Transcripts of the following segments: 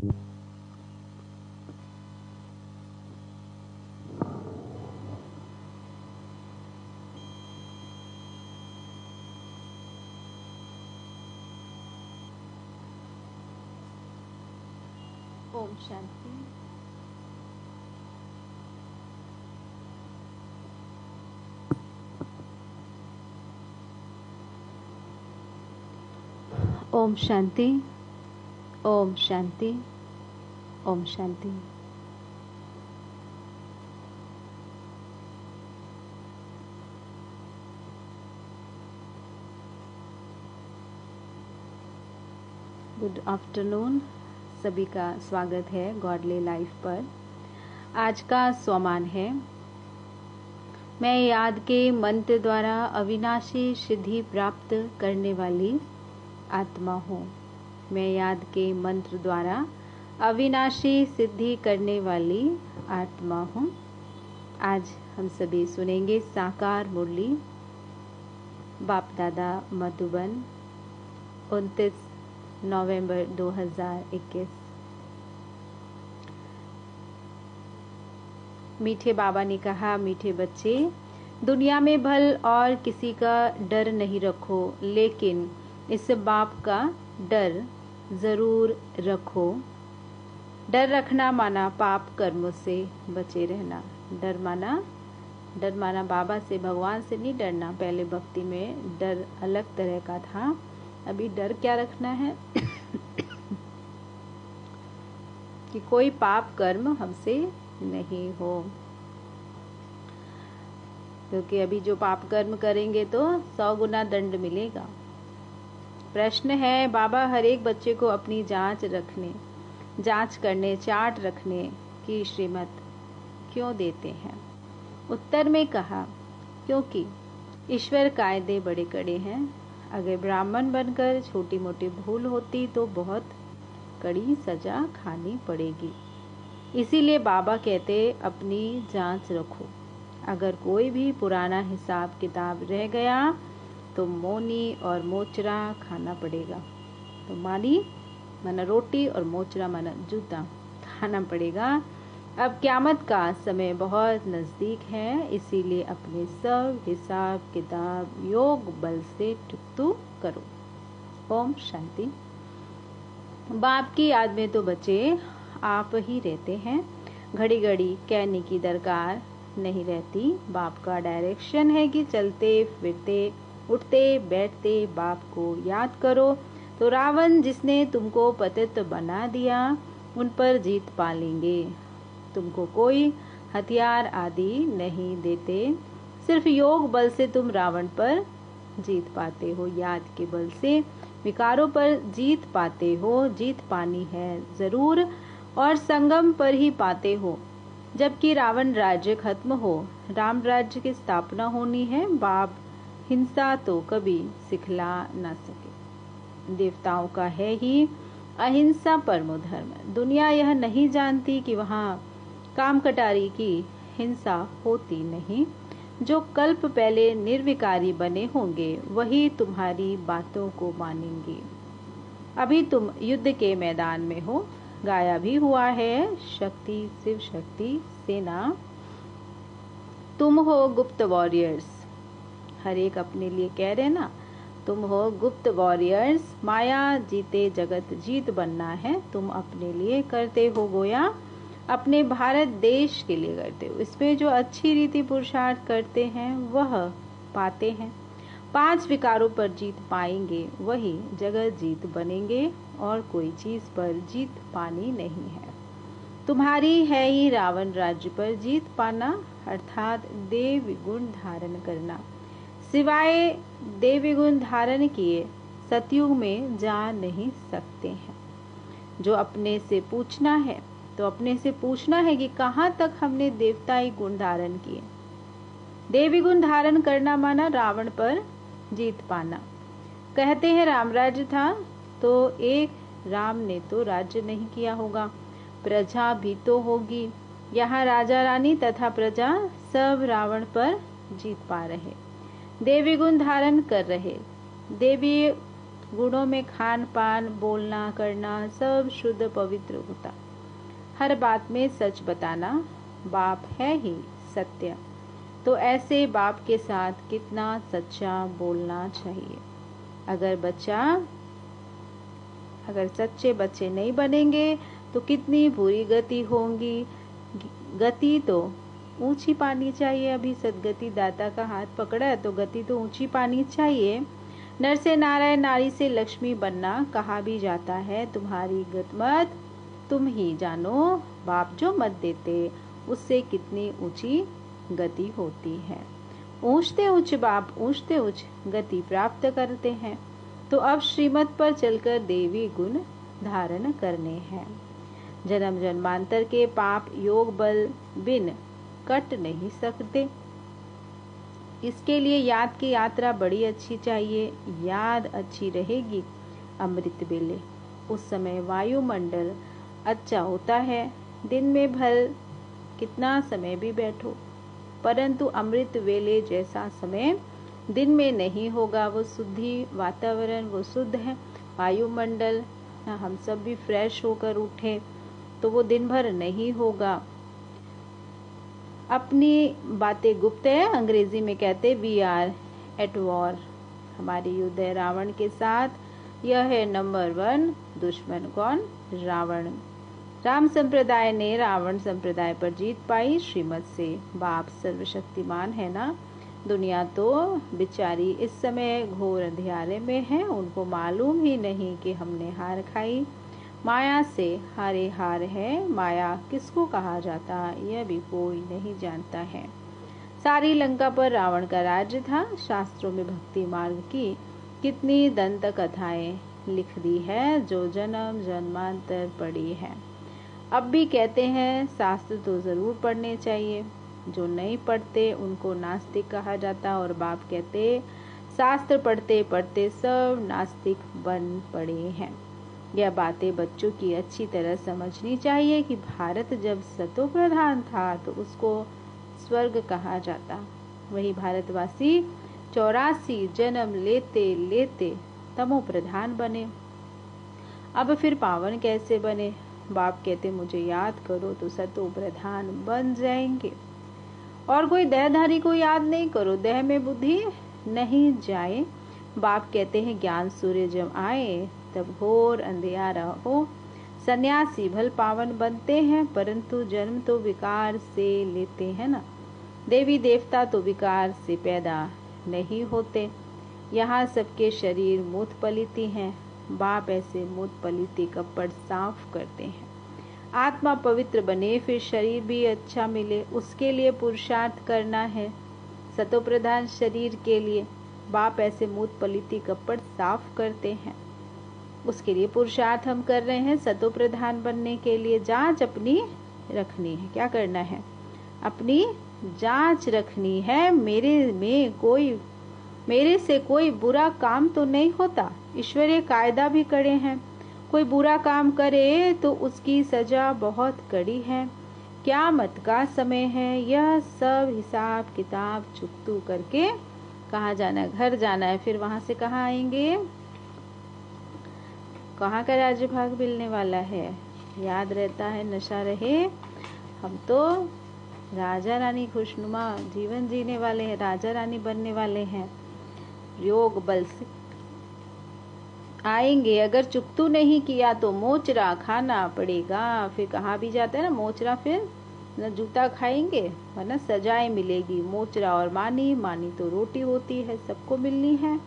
Om Shanti. Om Shanti. Om Shanti. Om Shanti. Good afternoon. सभी का स्वागत है गॉडली लाइफ पर। आज का स्वमान है, मैं याद के मंत्र द्वारा अविनाशी सिद्धि प्राप्त करने वाली आत्मा हूँ। मैं याद के मंत्र द्वारा अविनाशी सिद्धि करने वाली आत्मा हूँ। आज हम सभी सुनेंगे साकार मुरली, बाप दादा मधुबन, 29 नवंबर 2021। मीठे बाबा ने कहा, मीठे बच्चे, दुनिया में भल और किसी का डर नहीं रखो, लेकिन इस बाप का डर जरूर रखो। डर रखना माना पाप कर्मों से बचे रहना। डर माना बाबा से, भगवान से नहीं डरना। पहले भक्ति में डर अलग तरह का था, अभी डर क्या रखना है कि कोई पाप कर्म हमसे नहीं हो, क्योंकि अभी जो पाप कर्म करेंगे तो 100 गुना दंड मिलेगा। प्रश्न है, बाबा हर एक बच्चे को अपनी जांच करने, चार्ट रखने की श्रीमत क्यों देते हैं? उत्तर में कहा, क्योंकि ईश्वर कायदे बड़े कड़े हैं। अगर ब्राह्मण बनकर छोटी मोटी भूल होती तो बहुत कड़ी सजा खानी पड़ेगी। इसीलिए बाबा कहते अपनी जांच रखो। अगर कोई भी पुराना हिसाब किताब रह गया तो मोनी और मोचरा खाना पड़ेगा। तो माना रोटी और मोचरा माना जूता खाना पड़ेगा। अब क़यामत का समय बहुत नज़दीक है, इसीलिए अपने सब हिसाब किताब योग बल से टुकतू करो। ओम शांति। बाप की याद में तो बच्चे आप ही रहते हैं। घड़ी घड़ी कहने की दरकार नहीं रहती। बाप का डायरेक्शन है कि चलते फिरते उठते बैठते बाप को याद करो। तो रावण जिसने तुमको पतित बना दिया, उन पर जीत पा लेंगे। तुमको कोई हथियार आदि नहीं देते, सिर्फ योग बल से तुम रावण पर जीत पाते हो। याद के बल से विकारों पर जीत पाते हो। जीत पानी है जरूर, और संगम पर ही पाते हो। जबकि रावण राज्य खत्म हो, राम राज्य की स्थापना होनी है। बाप हिंसा तो कभी सिखला ना सके। देवताओं का है ही अहिंसा परमो धर्म। दुनिया यह नहीं जानती कि वहाँ काम कटारी की हिंसा होती नहीं। जो कल्प पहले निर्विकारी बने होंगे वही तुम्हारी बातों को मानेंगे। अभी तुम युद्ध के मैदान में हो। गाया भी हुआ है, शक्ति शिव शक्ति सेना, तुम हो गुप्त वॉरियर्स। हर एक अपने लिए कह रहे ना, तुम हो गुप्त वॉरियर्स। माया जीते जगत जीत बनना है। तुम अपने लिए करते हो गोया, अपने भारत देश के लिए करते हो। इसमें जो अच्छी रीति पुरुषार्थ करते हैं वह पाते हैं। 5 विकारों पर जीत पाएंगे वही जगत जीत बनेंगे, और कोई चीज पर जीत पानी नहीं है। तुम्हारी है ही रावण राज्य पर जीत पाना, अर्थात देव गुण धारण करना। सिवाय देवी गुण धारण किए सतयुग में जा नहीं सकते हैं। जो अपने से पूछना है तो अपने से पूछना है कि कहाँ तक हमने देवताई गुण धारण किए। देवी गुण धारण करना माना रावण पर जीत पाना। कहते हैं राम राज्य था, तो एक राम ने तो राज्य नहीं किया होगा, प्रजा भी तो होगी। यहाँ राजा रानी तथा प्रजा सब रावण पर जीत पा रहे, देवी गुण धारण कर रहे। देवी गुणों में खान पान, बोलना करना सब शुद्ध पवित्र होता। हर बात में सच बताना, बाप है ही सत्य। तो ऐसे बाप के साथ कितना सच्चा बोलना चाहिए। अगर सच्चे बच्चे नहीं बनेंगे तो कितनी बुरी गति होंगी। गति तो ऊंची पानी चाहिए। अभी सदगति दाता का हाथ पकड़ा है तो गति तो ऊंची पानी चाहिए। नर से नारायण, नारी से लक्ष्मी बनना कहा भी जाता है। तुम्हारी गतमत तुम ही जानो, बाप जो मत देते उससे कितनी ऊंची गति होती है। ऊंचते ऊंच बाप ऊंचते ऊंच गति प्राप्त करते हैं। तो अब श्रीमत पर चलकर देवी गुण धारण करने हैं। जन्म जन्मांतर के पाप योग बल बिन कट नहीं सकते। इसके लिए याद की यात्रा बड़ी अच्छी चाहिए। याद अच्छी रहेगी अमृत बेले, उस समय वायुमंडल अच्छा होता है। दिन में भर कितना समय भी बैठो, परंतु अमृत वेले जैसा समय दिन में नहीं होगा। वो शुद्धि वातावरण, वो शुद्ध है वायुमंडल, हम सब भी फ्रेश होकर उठे तो वो दिन भर नहीं होगा। अपनी बातें गुप्त है, अंग्रेजी में कहते वी आर एट वॉर। हमारी युद्ध है रावण के साथ। यह है नंबर 1 दुश्मन। कौन? रावण। राम संप्रदाय ने रावण संप्रदाय पर जीत पाई श्रीमत से। बाप सर्वशक्तिमान है ना। दुनिया तो बेचारी इस समय घोर अंधियारे में है। उनको मालूम ही नहीं कि हमने हार खाई। माया से हारे हार है। माया किसको कहा जाता यह भी कोई नहीं जानता है। सारी लंका पर रावण का राज्य था। शास्त्रों में भक्ति मार्ग की कितनी दंत कथाएं लिख दी है जो जन्म जन्मांतर पड़ी है। अब भी कहते हैं शास्त्र तो जरूर पढ़ने चाहिए। जो नहीं पढ़ते उनको नास्तिक कहा जाता। और बाप कहते शास्त्र पढ़ते पढ़ते सब नास्तिक बन पड़े हैं। यह बातें बच्चों की अच्छी तरह समझनी चाहिए कि भारत जब सतो प्रधान था तो उसको स्वर्ग कहा जाता। वही भारतवासी 84 जन्म लेते लेते तमो प्रधान बने। अब फिर पावन कैसे बने? बाप कहते मुझे याद करो तो सतो प्रधान बन जाएंगे। और कोई देहधारी को याद नहीं करो, देह में बुद्धि नहीं जाए। बाप कहते हैं ज्ञान सूर्य जब आए तब घोर अंधियारा हो। सन्यासी भल पावन बनते हैं, परंतु जन्म तो विकार से लेते हैं ना। देवी देवता तो विकार से पैदा नहीं होते। यहाँ सबके शरीर मूत पलिती हैं। बाप ऐसे मूत पलिती कपड़ साफ करते हैं। आत्मा पवित्र बने, फिर शरीर भी अच्छा मिले, उसके लिए पुरुषार्थ करना है। सतो प्रधान शरीर के लिए बाप ऐसे मूत पलिती कपड़ साफ करते हैं। उसके लिए पुरुषार्थ हम कर रहे हैं। सतो प्रधान बनने के लिए जांच अपनी रखनी है। क्या करना है? अपनी जांच रखनी है। मेरे से कोई बुरा काम तो नहीं होता। ईश्वरीय कायदा भी कड़े हैं। कोई बुरा काम करे तो उसकी सजा बहुत कड़ी है। क़यामत का समय है। यह सब हिसाब किताब चुकतू करके कहाँ जाना? घर जाना है। फिर वहां से कहाँ आएंगे? कहाँ का राज्य भाग मिलने वाला है? याद रहता है, नशा रहे। हम तो राजा रानी खुशनुमा जीवन जीने वाले हैं, राजा रानी बनने वाले हैं। योग बल से आएंगे। अगर चुकतू नहीं किया तो मोचरा खाना पड़ेगा। फिर कहाँ भी जाता है ना मोचरा, फिर न जूता खाएंगे वरना सजाएं मिलेगी। मोचरा और मानी, मानी तो रोटी होती है, सबको मिलनी है।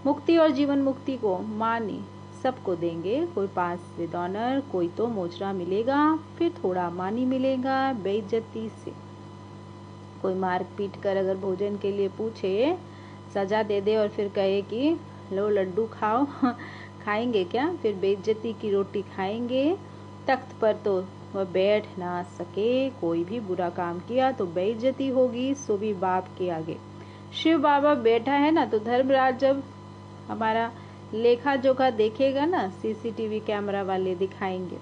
मुक्ति और जीवन मुक्ति को मानी सबको देंगे। कोई पास विद ऑनर, कोई तो मोचरा मिलेगा, फिर थोड़ा मानी मिलेगा बेइज्जती से। कोई मार पीट कर अगर भोजन के लिए पूछे, सजा दे दे और फिर कहे कि लो लड्डू खाओ खाएंगे क्या? फिर बेइज्जती की रोटी खाएंगे। तख्त पर तो वह बैठ ना सके। कोई भी बुरा काम किया तो बेइज्जती होगी, सो भी बाप के आगे। शिव बाबा बैठा है ना, तो धर्मराज जब हमारा लेखा जोखा देखेगा ना, सीसीटीवी कैमरा वाले दिखाएंगे,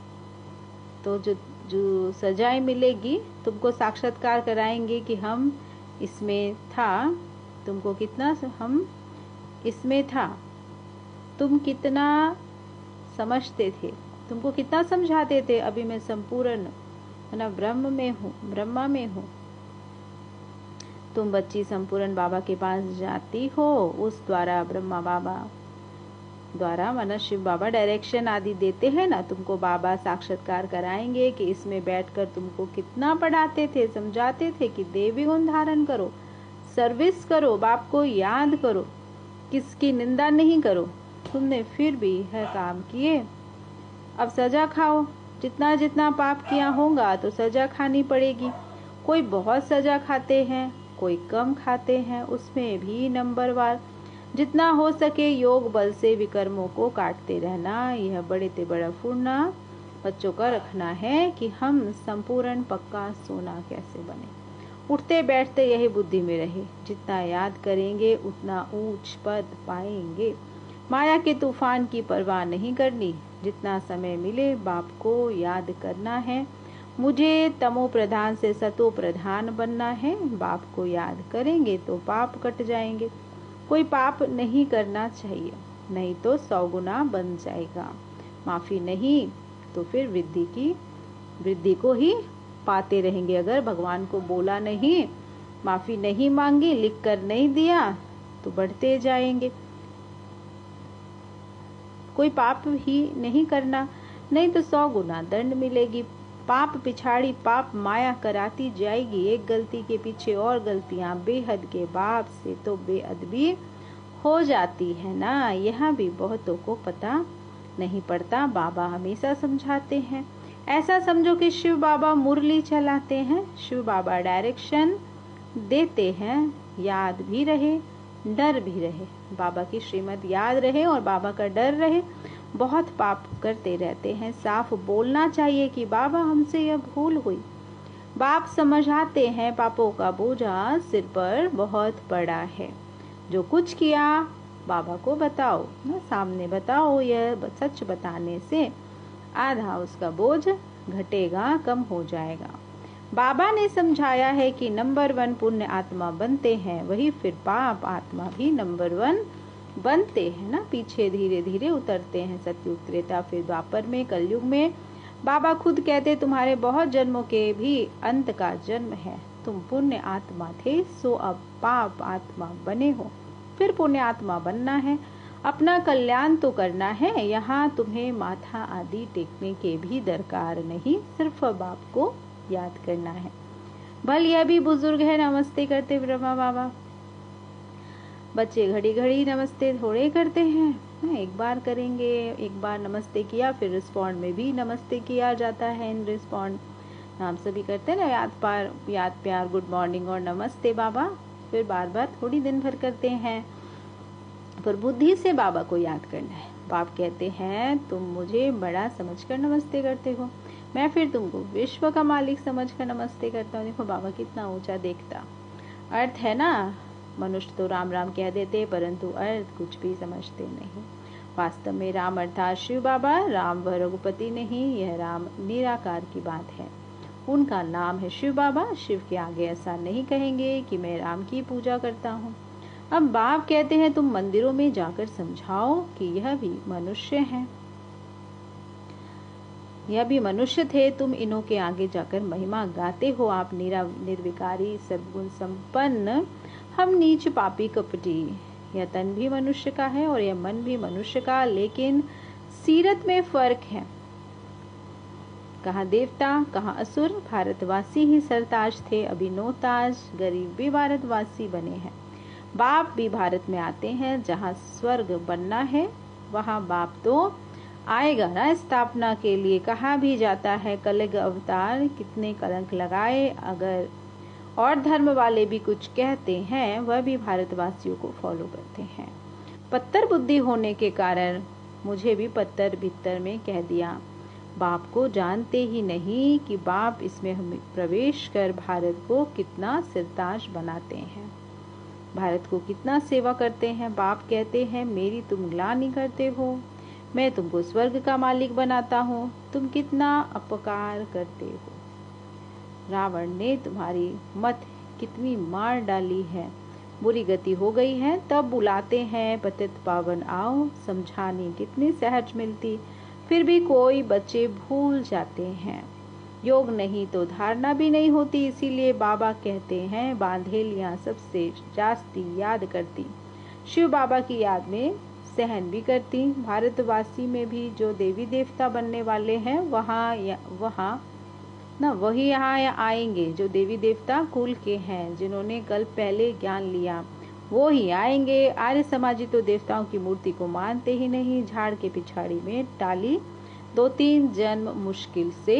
तो जो सजाएं मिलेगी तुमको साक्षात्कार कराएंगे कि हम इसमें था, तुमको कितना हम इसमें था, तुम कितना समझते थे, तुमको कितना समझाते थे, अभी मैं संपूर्ण ना ब्रह्मा में हूँ। तुम बच्ची संपूर्ण बाबा के पास जाती हो, उस द्वारा ब्रह्मा बाबा द्वारा माना शिव बाबा डायरेक्शन आदि देते हैं ना, तुमको बाबा साक्षात्कार कराएंगे कि इसमें बैठकर तुमको कितना पढ़ाते थे, समझाते थे कि देवी गुण धारण करो, सर्विस करो, बाप को याद करो, किसकी निंदा नहीं करो। तुमने फिर भी यह काम किए, अब सजा खाओ। जितना जितना पाप किया होगा तो सजा खानी पड़ेगी। कोई बहुत सजा खाते हैं, कोई कम खाते हैं, उसमें भी नंबरवार। जितना हो सके योग बल से विकर्मों को काटते रहना। यह बड़े ते बड़ा फूरना बच्चों का रखना है कि हम संपूर्ण पक्का सोना कैसे बने। उठते बैठते यही बुद्धि में रहे, जितना याद करेंगे उतना ऊंच पद पाएंगे। माया के तूफान की परवाह नहीं करनी, जितना समय मिले बाप को याद करना है। मुझे तमो प्रधान से सतो प्रधान बनना है। बाप को याद करेंगे तो पाप कट जाएंगे। कोई पाप नहीं करना चाहिए, नहीं तो 100 गुना बन जाएगा। माफी नहीं तो फिर वृद्धि को ही पाते रहेंगे। अगर भगवान को बोला नहीं, माफी नहीं मांगी, लिख कर नहीं दिया तो बढ़ते जाएंगे। कोई पाप ही नहीं करना, नहीं तो 100 गुना दंड मिलेगी। पाप पिछाड़ी पाप माया कराती जाएगी, एक गलती के पीछे और गलतियां। बेहद के बाप से तो बेअदबी हो जाती है ना, यह भी बहुतों को पता नहीं पड़ता। बाबा हमेशा समझाते हैं, ऐसा समझो कि शिव बाबा मुरली चलाते हैं, शिव बाबा डायरेक्शन देते हैं। याद भी रहे, डर भी रहे, बाबा की श्रीमत याद रहे और बाबा का डर रहे। बहुत पाप करते रहते हैं, साफ बोलना चाहिए कि बाबा हमसे यह भूल हुई। बाप समझाते हैं पापों का बोझा सिर पर बहुत पड़ा है। जो कुछ किया बाबा को बताओ ना, सामने बताओ। यह सच बताने से आधा उसका बोझ घटेगा, कम हो जाएगा। बाबा ने समझाया है कि नंबर 1 पुण्य आत्मा बनते हैं, वही फिर पाप आत्मा भी नंबर 1 बनते हैं ना। पीछे धीरे धीरे उतरते हैं, सतयुग त्रेता फिर द्वापर में कलयुग में। बाबा खुद कहते तुम्हारे बहुत जन्मों के भी अंत का जन्म है। तुम पुण्य आत्मा थे, सो अब पाप आत्मा बने हो, फिर पुण्य आत्मा बनना है। अपना कल्याण तो करना है, यहाँ तुम्हें माथा आदि टेकने के भी दरकार नहीं, सिर्फ बाप को याद करना है। भल यह भी बुजुर्ग है, नमस्ते करते ब्रह्मा बाबा। बच्चे घड़ी घड़ी नमस्ते थोड़े करते हैं, एक बार करेंगे, एक बार नमस्ते किया, फिर रिस्पॉन्ड में भी नमस्ते किया जाता है। इन रिस्पॉन्ड नाम सभी करते हैं ना, याद प्यार गुड मॉर्निंग और नमस्ते बाबा, फिर बार बार थोड़ी दिन भर करते हैं। पर बुद्धि से बाबा को याद करना है। बाप कहते हैं तुम मुझे बड़ा समझकर नमस्ते करते हो, मैं फिर तुमको विश्व का मालिक समझकर नमस्ते करता हूँ। देखो बाबा कितना ऊंचा देखता। अर्थ है ना, मनुष्य तो राम राम कह देते, परंतु अर्थ कुछ भी समझते नहीं। वास्तव में राम अर्थात शिव बाबा, राम व रघुपति नहीं, यह राम निराकार की बात है। उनका नाम है शिव बाबा। शिव के आगे ऐसा नहीं कहेंगे कि मैं राम की पूजा करता हूँ। अब बाप कहते हैं तुम मंदिरों में जाकर समझाओ कि यह भी मनुष्य हैं, यह भी मनुष्य थे। तुम इन्हों के आगे जाकर महिमा गाते हो। आप निर्विकारी सद्गुण संपन्न, हम नीच पापी कपटी। यह तन भी मनुष्य का है और यह मन भी मनुष्य का, लेकिन सीरत में फर्क है। कहाँ देवता कहाँ असुर। भारतवासी ही सरताज थे, अभी नौताज गरीब भी भारतवासी बने हैं। बाप भी भारत में आते हैं, जहाँ स्वर्ग बनना है वहाँ बाप तो आएगा ना स्थापना के लिए। कहा भी जाता है कलयुग अवतार कितने कलंक लगाए। अगर और धर्म वाले भी कुछ कहते हैं, वह भी भारतवासियों को फॉलो करते हैं। पत्थर बुद्धि होने के कारण मुझे भी पत्थर भीतर में कह दिया। बाप को जानते ही नहीं कि बाप इसमें हम प्रवेश कर भारत को कितना सिरताज बनाते हैं, भारत को कितना सेवा करते हैं। बाप कहते हैं मेरी तुम ग्लानि करते हो, मैं तुमको स्वर्ग का मालिक बनाता हूँ, तुम कितना अपकार करते हो। रावण ने तुम्हारी मत कितनी मार डाली है, बुरी गति हो गई है तब बुलाते हैं पतित पावन आओ। समझानी कितनी सहज मिलती, फिर भी कोई बच्चे भूल जाते हैं। योग नहीं तो धारणा भी नहीं होती, इसीलिए बाबा कहते हैं बांधेलियां सबसे जास्ती याद करती। शिव बाबा की याद में सहन भी करती। भारतवासी में भी जो देवी देवता बनने वाले हैं वही यहाँ आएंगे। जो देवी देवता कुल के हैं, जिन्होंने कल पहले ज्ञान लिया, वो ही आएंगे। आर्य समाजी तो देवताओं की मूर्ति को मानते ही नहीं। झाड़ के पिछाड़ी में टाली 2-3 जन्म मुश्किल से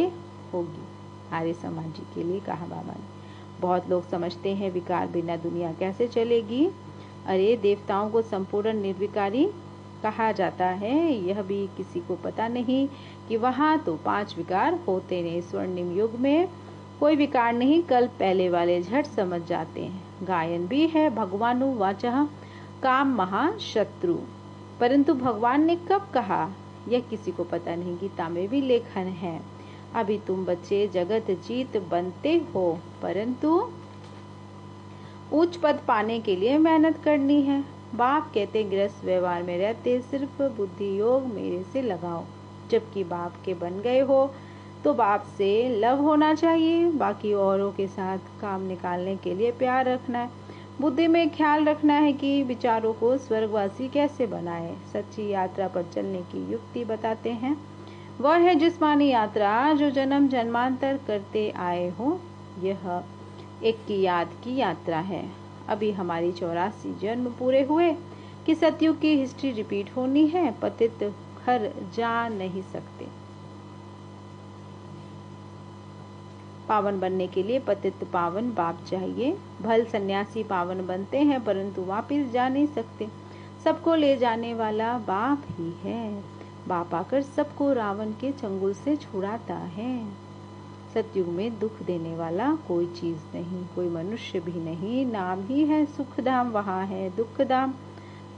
होगी। आर्य समाजी के लिए कहा बाबा ने। बहुत लोग समझते हैं विकार बिना दुनिया कैसे चलेगी। अरे देवताओं को संपूर्ण निर्विकारी कहा जाता है। यह भी किसी को पता नहीं कि वहाँ तो 5 विकार होते नहीं। स्वर्णिम युग में कोई विकार नहीं, कल पहले वाले झट समझ जाते हैं। गायन भी है भगवानु वाचः काम महाशत्रु, परंतु भगवान ने कब कहा यह किसी को पता नहीं। गीता में भी लेखन है, अभी तुम बच्चे जगत जीत बनते हो, परंतु उच्च पद पाने के लिए मेहनत करनी है। बाप कहते गृहस्थ व्यवहार में रहते सिर्फ बुद्धि योग मेरे से लगाओ। जबकि बाप के बन गए हो तो बाप से लव होना चाहिए। बाकी औरों के साथ काम निकालने के लिए प्यार रखना है। बुद्धि में ख्याल रखना है कि विचारों को स्वर्गवासी कैसे बनाए। सच्ची यात्रा पर चलने की युक्ति बताते हैं। वह है जिस्मानी यात्रा जो जन्म जन्मांतर करते आए हो। यह एक की याद की यात्रा है। अभी हमारी 84 जन्म पूरे हुए कि सतयुग की हिस्ट्री रिपीट होनी है। पतित घर जा नहीं सकते। पावन बनने के लिए पतित पावन बाप चाहिए। भल सन्यासी पावन बनते हैं परंतु वापिस जा नहीं सकते। सबको ले जाने वाला बाप ही है। बाप आकर सबको रावण के चंगुल से छुड़ाता है। सतयुग में दुख देने वाला कोई चीज नहीं, कोई मनुष्य भी नहीं। नाम ही है सुखधाम, वहाँ है दुखधाम।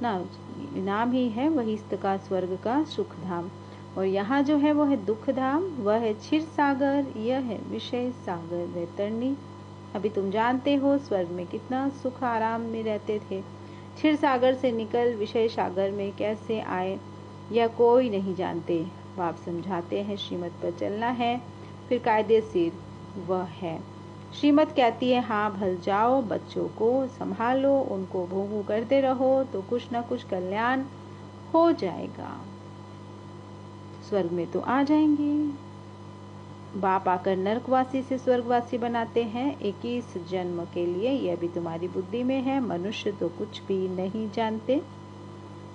नाम ही है वही का स्वर्ग का सुखधाम, और यहाँ जो है वो है दुखधाम। वह है क्षीर सागर, यह है विषय सागर वैतरणी। अभी तुम जानते हो स्वर्ग में कितना सुख आराम में रहते थे। क्षीर सागर से निकल विषय सागर में कैसे आए यह कोई नहीं जानते। बाप समझाते हैं श्रीमत पर चलना है, फिर कायदे से वह है। श्रीमत कहती है हाँ भल जाओ, बच्चों को संभालो, उनको भोगू करते रहो तो कुछ न कुछ कल्याण हो जाएगा। स्वर्ग में तो आ जाएंगे। बाप आकर नरकवासी से स्वर्गवासी बनाते हैं 21 जन्म के लिए। यह भी तुम्हारी बुद्धि में है। मनुष्य तो कुछ भी नहीं जानते।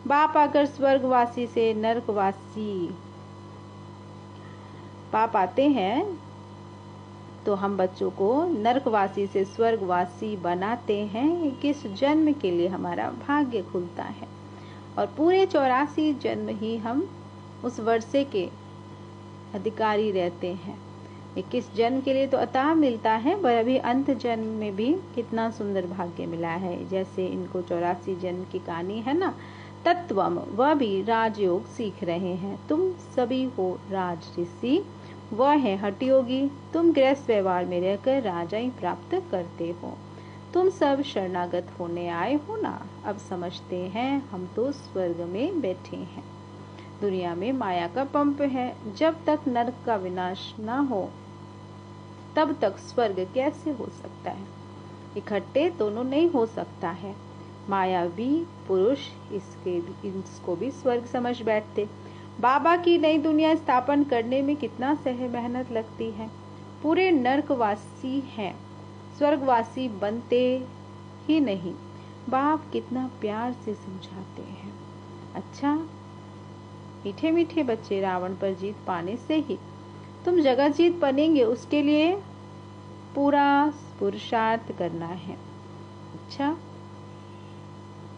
बाप आकर स्वर्गवासी से नरकवासी पाप आते हैं तो हम बच्चों को नरकवासी से स्वर्गवासी बनाते हैं। 21 जन्म के लिए हमारा भाग्य खुलता है और पूरे 84 जन्म ही हम उस वर्षे के अधिकारी रहते हैं। 21 जन्म के लिए तो अता मिलता है, पर अभी अंत जन्म में भी कितना सुंदर भाग्य मिला है। जैसे इनको 84 जन्म की कहानी है ना, तत्वम, वह भी राजयोग सीख रहे हैं। तुम सभी हो राज ऋषि, वह है हठ योगी। तुम गृहस्थ व्यवहार में रहकर राजाई प्राप्त करते हो। तुम सब शरणागत होने आए हो ना। अब समझते हैं हम तो स्वर्ग में बैठे हैं। दुनिया में माया का पंप है। जब तक नरक का विनाश ना हो तब तक स्वर्ग कैसे हो सकता है। इकट्ठे दोनों नहीं हो सकता है। मायावी पुरुष इसको भी स्वर्ग समझ बैठते। बाबा की नई दुनिया स्थापन करने में कितना सह मेहनत लगती है। पूरे नरकवासी हैं, स्वर्गवासी बनते ही नहीं। बाप कितना प्यार से समझाते हैं। अच्छा मीठे मीठे बच्चे, रावण पर जीत पाने से ही तुम जगत जीत बनेंगे, उसके लिए पूरा पुरुषार्थ करना है। अच्छा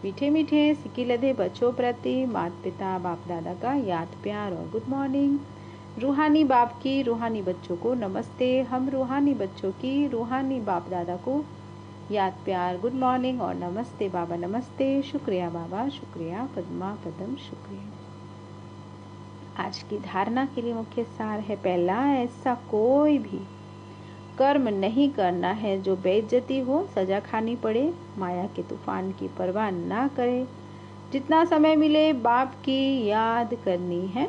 मीठे मीठे सिक्की लदे बच्चों प्रति माता पिता बाप दादा का याद प्यार और गुड मॉर्निंग। रूहानी बाप की रूहानी बच्चों को नमस्ते। हम रूहानी बच्चों की रूहानी बाप दादा को याद प्यार गुड मॉर्निंग और नमस्ते। बाबा नमस्ते। शुक्रिया बाबा, शुक्रिया पद्मा पदम, शुक्रिया। आज की धारणा के लिए मुख्य सार है। पहला, ऐसा कोई भी कर्म नहीं करना है जो बेइज्जती हो, सजा खानी पड़े, माया के तूफान की परवाह ना करे, जितना समय मिले बाप की याद करनी है।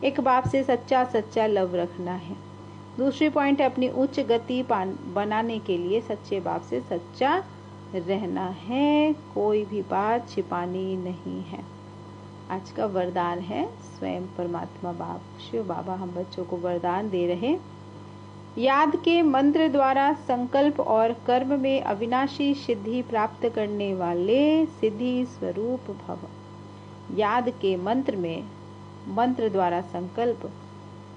एक बाप से सच्चा सच्चा लव रखना है। दूसरी पॉइंट है अपनी उच्च गति बनाने के लिए सच्चे बाप से सच्चा रहना है, कोई भी बात छिपानी नहीं है। आज का वरदान है स्वयं परमात्मा बाप शिव बाबा हम बच्चों को वरदान दे रहे, याद के मंत्र द्वारा संकल्प और कर्म में अविनाशी सिद्धि प्राप्त करने वाले सिद्धि स्वरूप भव। याद के मंत्र द्वारा संकल्प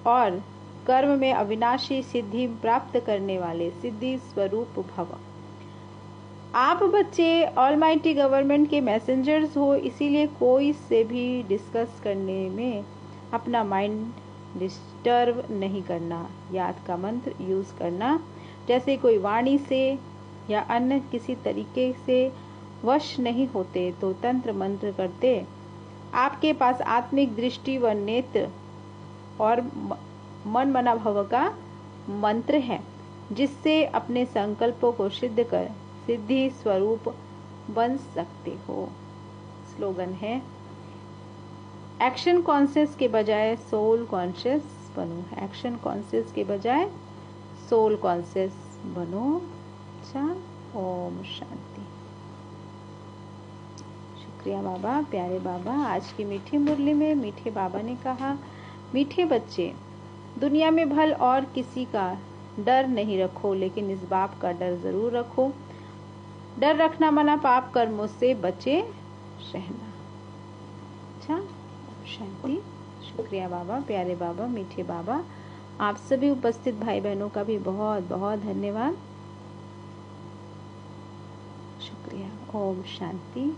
और कर्म में अविनाशी सिद्धि प्राप्त करने वाले सिद्धि स्वरूप भव। आप बच्चे ऑलमाइटी गवर्नमेंट के मैसेंजर्स हो, इसीलिए कोई से भी डिस्कस करने में अपना माइंड डिस्टर्ब नहीं करना, याद का मंत्र यूज करना। जैसे कोई वाणी से या अन्य किसी तरीके से वश नहीं होते तो तंत्र मंत्र करते। आपके पास आत्मिक दृष्टि व नेत्र और मन मना भव का मंत्र है, जिससे अपने संकल्पों को सिद्ध कर सिद्धि स्वरूप बन सकते हो। स्लोगन है एक्शन कॉन्शियस के बजाय सोल कॉन्शियस बनो। एक्शन कॉन्शियस के बजाय सोल कॉन्शियस बनो। अच्छा, ओम शांति। शुक्रिया बाबा, प्यारे बाबा। आज की मीठी मुरली में मीठे बाबा ने कहा, मीठे बच्चे, दुनिया में भल और किसी का डर नहीं रखो, लेकिन इस बाप का डर जरूर रखो। डर रखना मना पाप कर्मों से बचे रहना। अच्छा, शांति। शुक्रिया बाबा, प्यारे बाबा, मीठे बाबा। आप सभी उपस्थित भाई बहनों का भी बहुत बहुत धन्यवाद। शुक्रिया। ओम शांति।